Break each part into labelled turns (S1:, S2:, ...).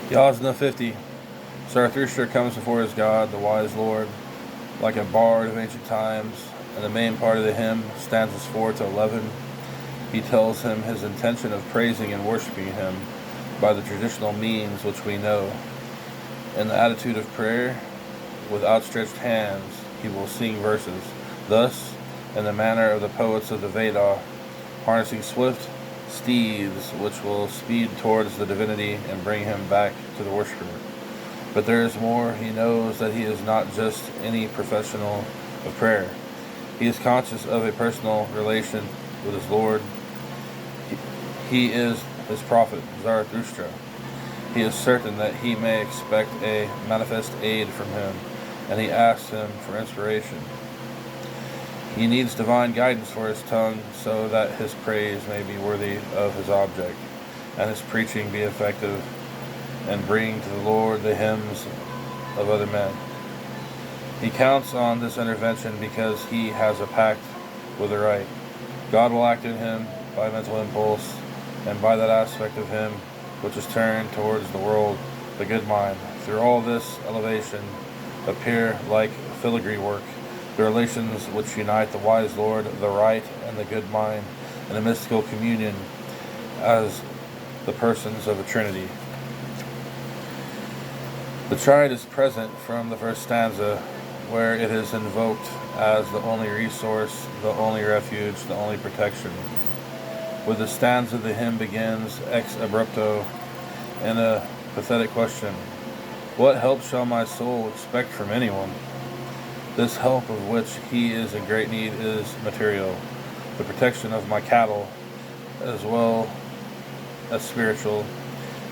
S1: Yasna 50. Zarathustra comes before his God, the wise Lord, like a bard of ancient times. In the main part of the hymn, stanzas 4 to 11, he tells him his intention of praising and worshiping him by the traditional means which we know. In the attitude of prayer, with outstretched hands, he will sing verses. Thus, in the manner of the poets of the Veda, harnessing swift steeds which will speed towards the divinity and bring him back to the worshiper. But there is more. He knows that he is not just any professional of prayer. He is conscious of a personal relation with his Lord. He is his prophet, Zarathustra. He is certain that he may expect a manifest aid from him, and he asks him for inspiration. He needs divine guidance for his tongue so that his praise may be worthy of his object, and his preaching be effective, and bring to the Lord the hymns of other men. He counts on this intervention because he has a pact with the right. God will act in him by mental impulse, and by that aspect of him which is turned towards the world, the good mind. Through all this elevation appear like filigree work, the relations which unite the wise Lord, the right, and the good mind in a mystical communion as the persons of a Trinity. The Triad is present from the first stanza, where it is invoked as the only resource, the only refuge, the only protection. With the stanza, the hymn begins ex abrupto in a pathetic question. What help shall my soul expect from anyone? This help of which he is in great need is material, the protection of my cattle, as well as spiritual,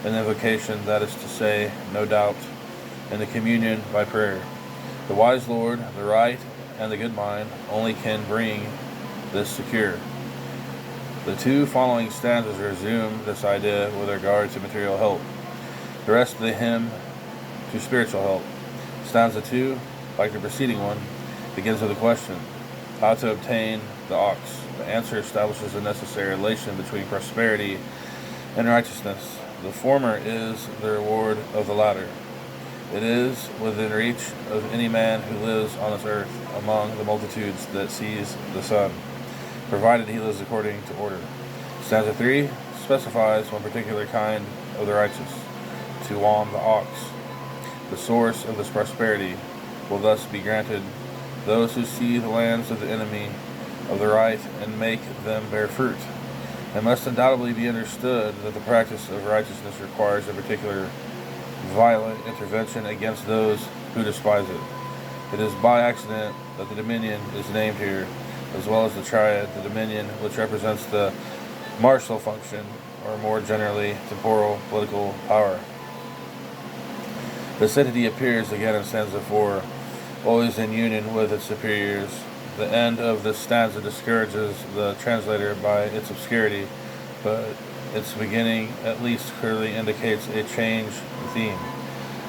S1: an invocation, that is to say, no doubt, in the communion by prayer. The wise Lord, the right, and the good mind only can bring this secure. The two following stanzas resume this idea with regard to material help. The rest of the hymn to spiritual help. Stanza 2, like the preceding one, begins with a question: how to obtain the ox. The answer establishes a necessary relation between prosperity and righteousness. The former is the reward of the latter. It is within reach of any man who lives on this earth among the multitudes that sees the sun, provided he lives according to order. Stanza 3 specifies one particular kind of the righteous, Tuam the ox. The source of this prosperity will thus be granted those who see the lands of the enemy of the right and make them bear fruit. It must undoubtedly be understood that the practice of righteousness requires a particular violent intervention against those who despise it. It is by accident that the dominion is named here, as well as the triad, the dominion which represents the martial function, or more generally, temporal political power. This entity appears again in stanza 4, always in union with its superiors. The end of this stanza discourages the translator by its obscurity, but its beginning at least clearly indicates a change in theme.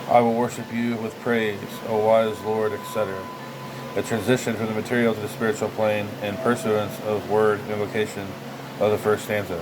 S1: I will worship you with praise, O wise Lord, etc. A transition from the material to the spiritual plane in pursuance of word invocation of the first stanza.